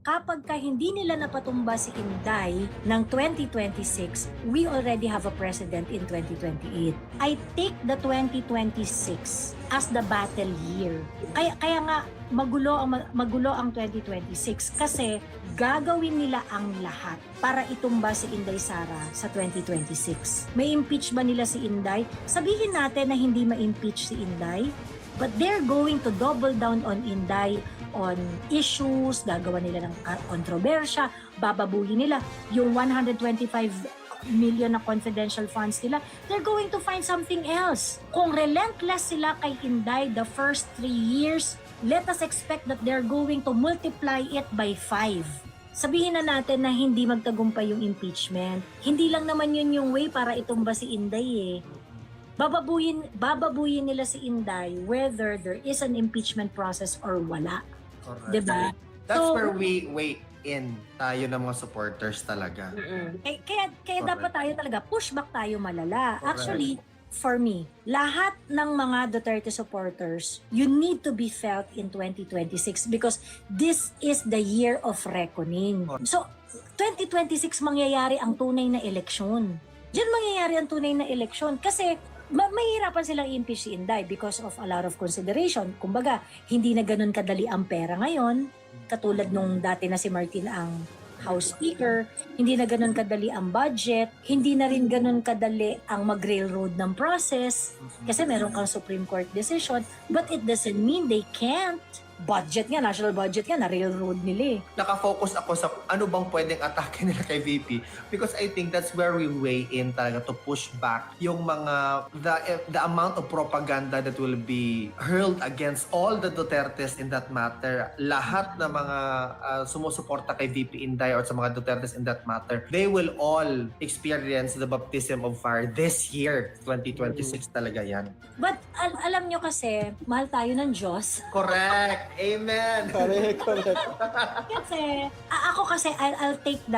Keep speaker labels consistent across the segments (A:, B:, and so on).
A: kapag hindi nila napatumba si Inday ng 2026, we already have a president in 2028. I take the 2026 as the battle year. Kaya nga magulo ang 2026 kasi gagawin nila ang lahat para itumba si Inday Sara sa 2026. May impeach ba nila si Inday? Sabihin natin na hindi ma-impeach si Inday, but they're going to double down on Inday on issues, gagawa nila ng kontrobersya, bababuhin nila yung 125 million na confidential funds nila, they're going to find something else. Kung relentless sila kay Inday the first 3 years, let us expect that they're going to multiply it by 5. Sabihin na natin na hindi magtagumpay yung impeachment. Hindi lang naman yun yung way para itumba si Inday eh. Bababuyin nila si Inday whether there is an impeachment process or wala.
B: Correct.
A: Diba?
B: That's where we weigh in tayo ng mga supporters talaga.
A: Kaya dapat tayo talaga, pushback tayo malala.
B: Correct.
A: Actually, for me, lahat ng mga Duterte supporters, you need to be felt in 2026 because this is the year of reckoning. So, 2026 mangyayari ang tunay na eleksyon. Diyan mangyayari ang tunay na eleksyon kasi mahirapan silang i-impeach si Inday because of a lot of consideration. Kumbaga, hindi na ganun kadali ang pera ngayon. Katulad nung dati na si Martin ang House Speaker, hindi na ganun kadali ang budget, hindi na rin ganun kadali ang mag-railroad ng process kasi meron kang Supreme Court decision, but it doesn't mean they can't. Budget nga, national budget nga, na-railroad nila eh.
B: Nakafocus ako sa ano bang pwedeng atake nila kay VP because I think that's where we weigh in talaga to push back yung mga the amount of propaganda that will be hurled against all the Dutertes in that matter. Lahat ng mga sumusuporta kay VP Inday or sa mga Dutertes in that matter, they will all experience the baptism of fire this year, 2026 talaga yan.
A: But alam nyo kasi, mahal tayo ng Diyos.
B: Correct! Amen!
C: Correct.
A: Kasi, ako kasi, I'll take the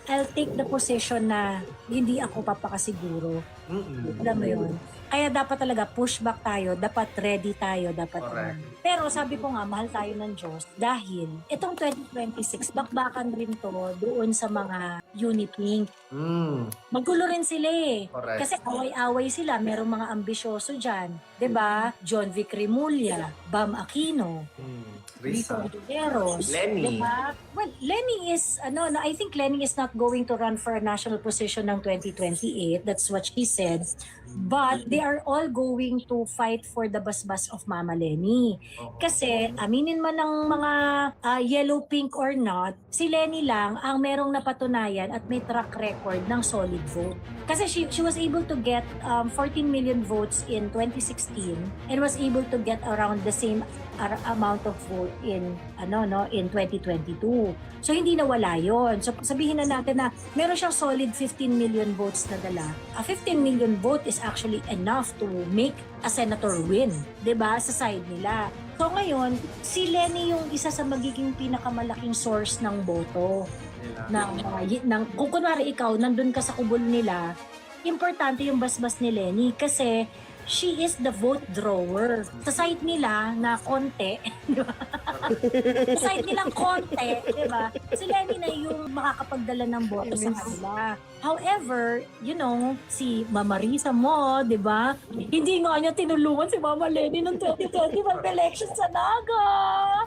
A: I'll take the position na hindi ako papakasiguro. Alam mo yun? Kaya dapat talaga pushback tayo, dapat ready tayo, dapat Pero sabi ko nga, mahal tayo ng Diyos dahil itong 2026, bakbakan rin to doon sa mga Unipink. Magulo rin sila eh.
B: Correct.
A: Kasi away-away sila, merong mga ambisyoso dyan. 'Di ba? John Vic Remulla, Bam Aquino, Rito Ontiveros.
B: Lenny.
A: Diba? Well, Lenny is, I think Lenny is not going to run for a national position ng 2028. That's what she said. But they are all going to fight for the basbas of Mama Lenny. Kasi, aminin man ng mga yellow, pink or not, si Lenny lang ang merong napatunayan at may track record ng solid vote. Kasi she was able to get 14 million votes in 2016 and was able to get around the same amount of vote in 2022. So hindi nawala yon. So sabihin na natin na meron siyang solid 15 million votes na dala. A 15 million vote is actually enough to make a senator win, 'di ba? Sa side nila. So ngayon, si Lenny yung isa sa magiging pinakamalaking source ng boto. Kung kunwari ikaw, nandun ka sa kubol nila, importante yung basbas ni Lenny kasi she is the vote drawer. Sa side nila na konti, di ba? Sa side nilang konti, di ba? Si Lenny na yung makakapagdala ng boto sa kanila. However, si Mama Risa mo, di ba? Hindi nga niya tinulungan si Mama Lenny noong 2021 election sa Naga.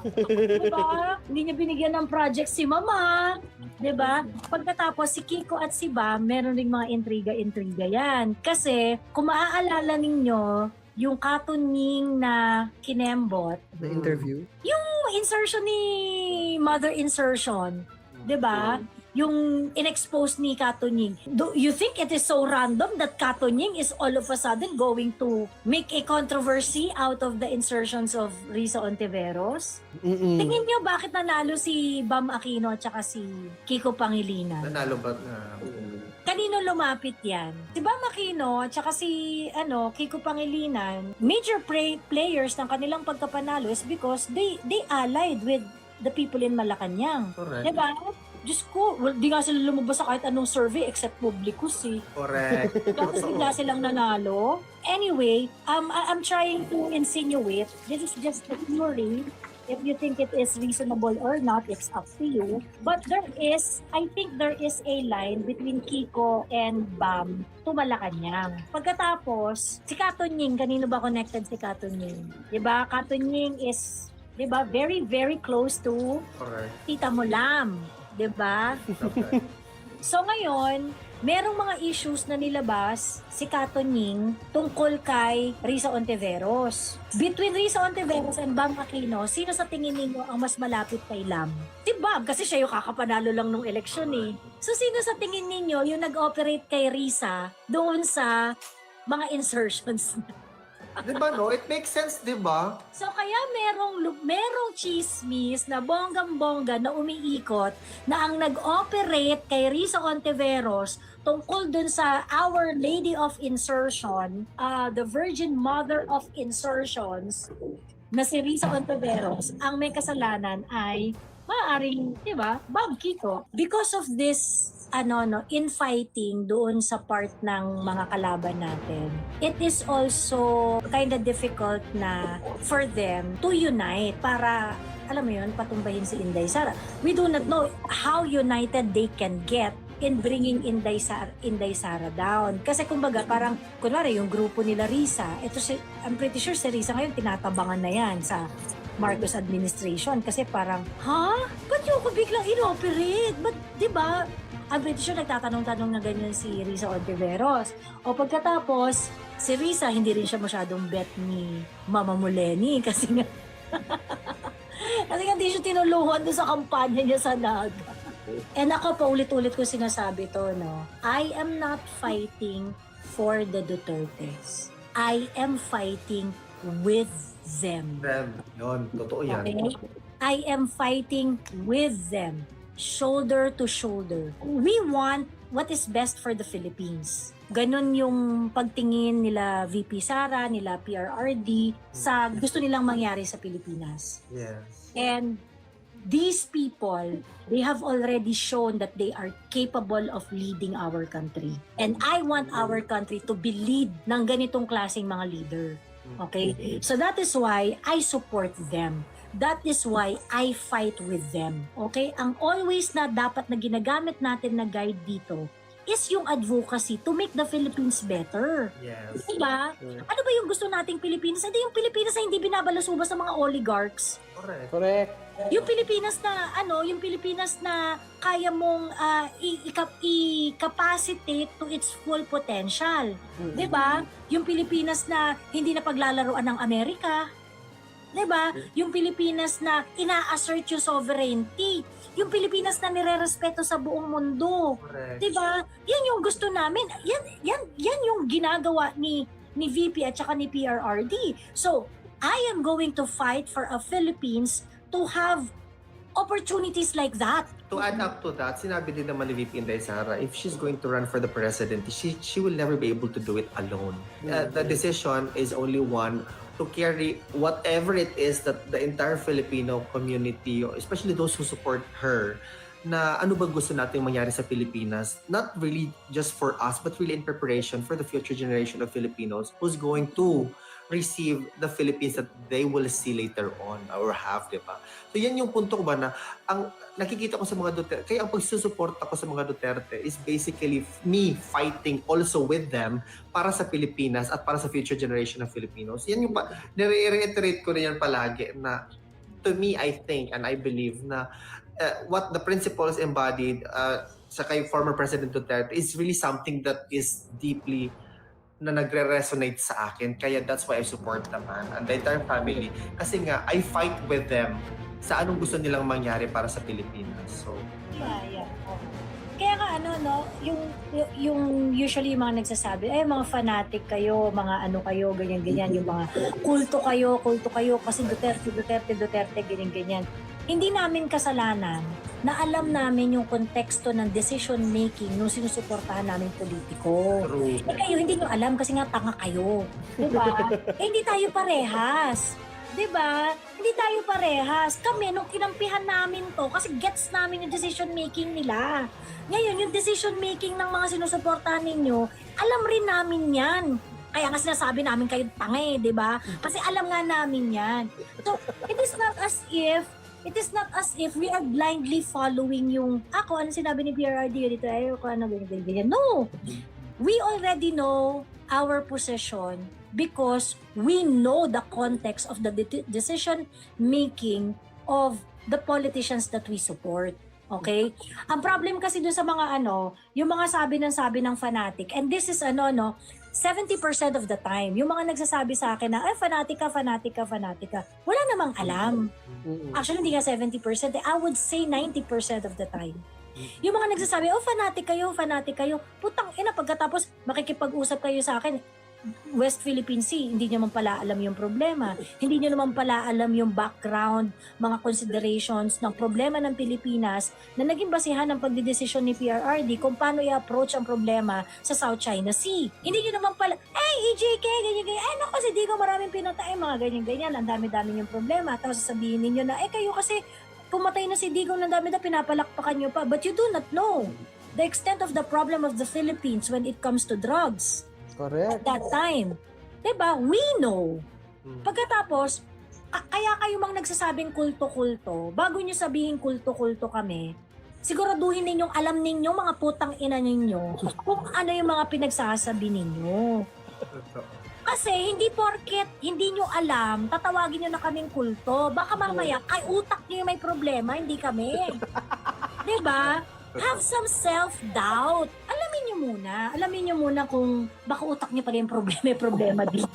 A: Di ba? Hindi niya binigyan ng project si Mama. Di ba? Pagkatapos si Kiko at si Bam, meron ring mga intriga-intriga yan. Kasi, kung maaalala ninyo, yung katunying na kinembot,
C: The interview?
A: yung insertion ni Mother Insertion, di ba? Yung in-expose ni Katunying. Do you think it is so random that Katunying is all of a sudden going to make a controversy out of the insertions of Risa Ontiveros? Tingin niyo bakit nanalo si Bam Aquino at saka si Kiko Pangilinan?
B: Nanalo ba na?
A: Kanino lumapit yan? Si Bam Aquino at saka si Kiko Pangilinan, major players ng kanilang pagkapanalo is because they allied with the people in Malacanang.
B: Correct.
A: Diba? Diyos ko, di nga sila lumabas sa kahit anong survey except Publicus eh.
B: Correct.
A: Tapos bigla silang nanalo. Anyway, I'm trying to insinuate, this is just a theory, If you think it is reasonable or not, it's up to you. But I think there is a line between Kiko and Bam to Malacanang. Pagkatapos, si Katunying, kanino ba connected si Katunying? Diba? Katunying is, diba, very, very close to
B: Correct.
A: Tita Mulam. Diba?
B: Okay.
A: So ngayon, merong mga issues na nilabas si Katunying tungkol kay Risa Ontiveros. Between Risa Ontiveros and Bam Aquino, sino sa tingin ninyo ang mas malapit kay Lam? Si Bam, kasi siya yung kakapanalo lang nung eleksyon eh. So sino sa tingin ninyo yung nag-operate kay Risa doon sa mga insertions?
B: Diba no? It makes sense, diba?
A: So kaya merong chismis na bonggang-bongga na umiikot na ang nag-operate kay Risa Ontiveros tungkol dun sa Our Lady of Insertion, the Virgin Mother of Insertions, na si Risa Ontiveros, ang may kasalanan ay maaaring, di ba, Bam Kiko. Because of this infighting doon sa part ng mga kalaban natin, it is also kind of difficult na for them to unite para, alam mo yun, patumbahin si Inday Sara. We do not know how united they can get in bringing Inday Sara down. Kasi kumbaga parang, kunwari yung grupo nila Risa, I'm pretty sure si Risa ngayon tinatabangan na yan sa Marcos administration kasi parang, ba't yung ko biglang inoperate? Ba't, di ba? I'm pretty sure nagtatanong-tanong na ganyan si Risa Ontiveros. O pagkatapos, si Risa, hindi rin siya masyadong bet ni Mama Muleni kasi nga, kasi nga hindi siya tinulungan doon sa kampanya niya sa Naga. And ako, paulit-ulit ko sinasabi to, no? I am not fighting for the Dutertes. I am fighting with them.
B: Yun, totoo yan.
A: Okay? I am fighting with them. Shoulder to shoulder. We want what is best for the Philippines. Ganon yung pagtingin nila VP Sara, nila PRRD sa gusto nilang mangyari sa Pilipinas.
B: Yes.
A: And these people, they have already shown that they are capable of leading our country. And I want our country to be lead ng ganitong klaseng mga leader. Okay? So that is why I support them. That is why I fight with them. Okay? Ang always na dapat na ginagamit natin na guide dito is yung advocacy to make the Philippines better.
B: Yes.
A: Diba? Ano ba yung gusto nating Pilipinas? Hindi yung Pilipinas na hindi binabalasuba sa mga oligarchs.
B: Correct.
A: Yung Pilipinas na yung Pilipinas na kaya mong i-capacitate to its full potential. 'Di ba? Yung Pilipinas na hindi na paglalaruan ng Amerika. 'Di ba? Yung Pilipinas na ina-assert yung sovereignty. Yung Pilipinas na nirerespeto sa buong mundo.
B: Correct.
A: 'Di ba? Yan yung gusto namin. Yan yung ginagawa ni VP at saka ni PRRD. So, I am going to fight for a Philippines to have opportunities like that.
B: To add up to that, sinabi din naman ni VP Inday Sara, if she's going to run for the presidency, she will never be able to do it alone. The decision is only one to carry whatever it is that the entire Filipino community, especially those who support her, na ano ba gusto nating mangyari sa Pilipinas, not really just for us, but really in preparation for the future generation of Filipinos who's going to receive the Philippines that they will see later on or have, di ba? So yan yung punto ko ba na ang nakikita ko sa mga Duterte, kaya ang pagsusuporta ko sa mga Duterte is basically me fighting also with them para sa Pilipinas at para sa future generation of Filipinos. Yan yung nire-reiterate ko na yan palagi na to me, I think and I believe na what the principles embodied sa kay former President Duterte is really something that is deeply na nagre-resonate sa akin. Kaya that's why I support naman and the entire family. Kasi nga, I fight with them sa anong gusto nilang mangyari para sa Pilipinas. So,
A: Yeah. Kaya nga yung usually yung mga nagsasabi, mga fanatic kayo, mga ano kayo, ganyan-ganyan, yung mga kulto kayo, kasi Duterte, ganyan-ganyan. Hindi namin kasalanan na alam namin yung konteksto ng decision making nung sinusuportahan namin politiko.
B: true.
A: Kayo hindi nyo alam kasi nga tanga kayo. Diba? Hindi tayo parehas. Diba? Hindi tayo parehas. Kami, nung kinampihan namin to, kasi gets namin yung decision making nila. Ngayon, yung decision making ng mga sinusuportahan ninyo, alam rin namin yan. Kaya nga sinasabi namin kayo tanga di ba? Kasi alam nga namin yan. So, it is not as if we are blindly following yung, ano sinabi ni PRRD, dito, ganyan. No! We already know our position because we know the context of the decision making of the politicians that we support. Okay? Ang problem kasi doon sa mga yung mga sabi ng fanatic, and this is 70% of the time, yung mga nagsasabi sa akin na, fanatic ka, wala namang alam. Actually, hindi nga 70%, I would say 90% of the time. Yung mga nagsasabi, fanatic kayo, putang ina, pagkatapos makikipag-usap kayo sa akin, West Philippine Sea, hindi nyo naman pala alam yung problema. Hindi nyo naman pala alam yung background, mga considerations ng problema ng Pilipinas na naging basihan ng pagdidesisyon ni PRRD kung paano i-approach ang problema sa South China Sea. Hindi nyo naman pala, EJK, ganyan. Naku, si Digong maraming pinatay, mga ganyan. Ang dami-dami yung problema. Tapos sasabihin ninyo na, kayo kasi pumatay na si Digong, ng dami na pinapalakpakan nyo pa. But you do not know the extent of the problem of the Philippines when it comes to drugs.
C: Correct.
A: At that time. Diba? We know. Pagkatapos, kaya kayo mang nagsasabing kulto-kulto, bago nyo sabihin kulto-kulto kami, siguraduhin ninyong alam ninyo, mga putang ina ninyo, kung ano yung mga pinagsasabi ninyo. Kasi hindi porket hindi nyo alam, tatawagin nyo na kaming kulto. Baka mamaya, utak nyo yung may problema, hindi kami. Diba? Have some self-doubt. Alamin nyo muna kung baka utak nyo pala yung problema dito.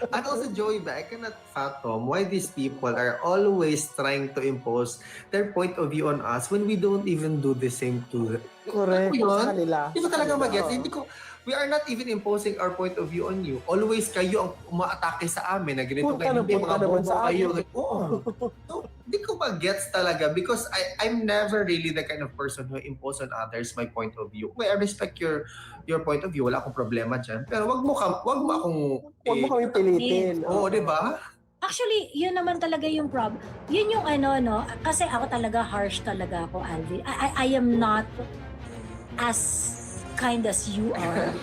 B: And also, Joey, I cannot fathom why these people are always trying to impose their point of view on us when we don't even do the same to them.
C: Correct. Sa kanila.
B: Hindi ko talaga mag-gets. We are not even imposing our point of view on you. Always kayo ang umaatake sa amin na ganito
C: Punta
B: kayo.
C: na punta naman sa
B: kayo.
C: amin.
B: So, hindi ko mag-gets talaga because I'm never really the kind of person who impose on others my point of view. I respect your point of view. Wala akong problema dyan. Pero wag mo akong...
C: Huwag mo kami pilitin.
B: Oo, di ba?
A: Actually, yun naman talaga yung problem. Yun yung kasi ako talaga harsh talaga ako, Alvin. I am not as kind as you are.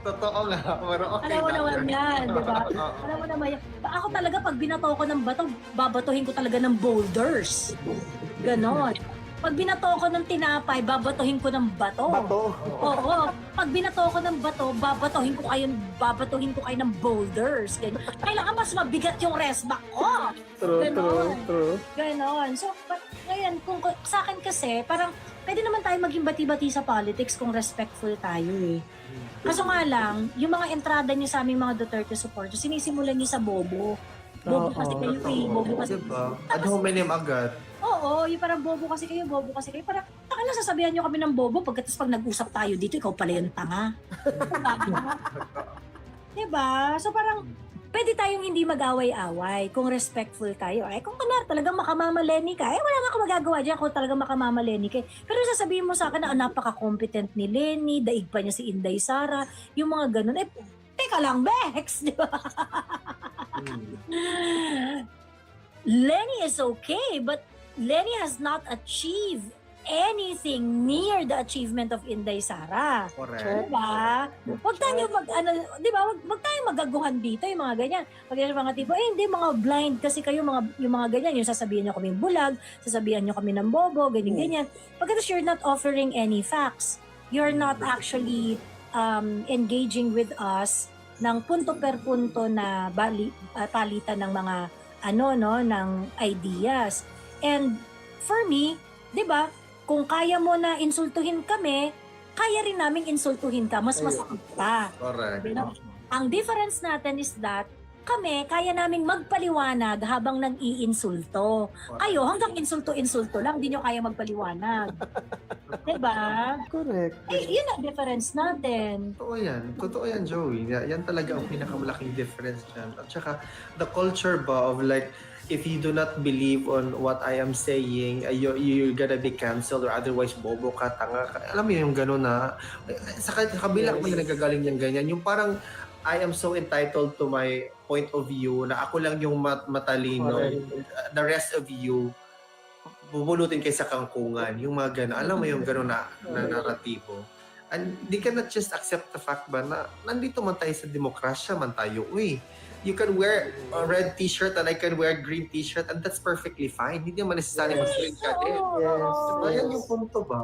B: Totoo nga. Pero okay
A: Alam mo
B: lang.
A: naman yan, di ba? Alam mo naman yan. Ako talaga, pag binato ko ng bato, babatuhin ko talaga ng boulders. Ganon. Pag binato ko ng tinapay, babatuhin ko ng bato.
C: Bato.
A: Oo. Pag binato ko ng bato, babatuhin ko kayo ng boulders. Ganyan. Kailangan mas mabigat yung rest back ko.
C: True.
A: Ganon. So, ngayon, kung sa akin kasi, parang pwede naman tayo maging bati-bati sa politics kung respectful tayo eh. Kaso nga lang, yung mga entrada niyo sa aming mga Duterte supporters, sinisimulan niyo sa bobo. Bobo kasi kayo eh. Bobo kasi.
B: Diba? Ad hominem agad.
A: Oo, yung parang bobo kasi kayo. Parang, sasabihan niyo kami ng bobo pag nag-usap tayo dito, ikaw pala yung tanga. Diba? So parang, pwede tayong hindi mag-away-away kung respectful tayo. Kung talagang makamamaleni ka, wala nga ka magagawa dyan kung talagang makamamaleni ka. Pero sasabihin mo sa akin na napaka-competent ni Lenny, daig pa niya si Inday Sara, yung mga ganun. Teka lang, Bex! Di ba? Lenny is okay, but Lenny has not achieved anything near the achievement of Inday Sara.
B: Correct.
A: Diba? Huwag tayo wag tayo magaguhan dito yung mga ganyan. Pag yung mga tipo, hindi mga blind kasi kayo yung mga ganyan, yung sasabihin niyo kami bulag, sasabihan niyo kami ng bobo, ganyan. Pagkatapos you're not offering any facts. You're not actually engaging with us ng punto per punto na palitan ng mga ng ideas. And for me, 'di ba? Kung kaya mo na insultuhin kami, kaya rin naming insultuhin ka, mas masakit pa.
B: Correct.
A: Ang difference natin is that kami, kaya naming magpaliwanag habang nang-iinsulto. Kayo, hanggang insulto-insulto lang, di nyo kaya magpaliwanag. Diba?
C: Correct.
A: Yun ang difference natin.
B: Totoo yan, Joey. Yan talaga ang pinakamalaking difference dyan. At saka, the culture ba of like, if you do not believe on what I am saying, you're gonna be canceled or otherwise bobo ka, tanga ka. Alam mo yung gano'n na, sa kabila mo na nagagaling yung ganyan, yung parang, I am so entitled to my point of view na ako lang yung matalino. The rest of you, bubulutin kayo sa kangkungan. Yung mga gano'n. Alam mo yung gano'n na naratibo. And di ka not just accept the fact ba na nandito man tayo sa demokrasya man tayo. Uy, you can wear a red t-shirt and I can wear green t-shirt and that's perfectly fine. Hindi naman necessarily
C: Yes.
B: mag-green ka din.
A: Oo,
C: Yes.
A: oo.
B: Diba? Yan yung punto ba?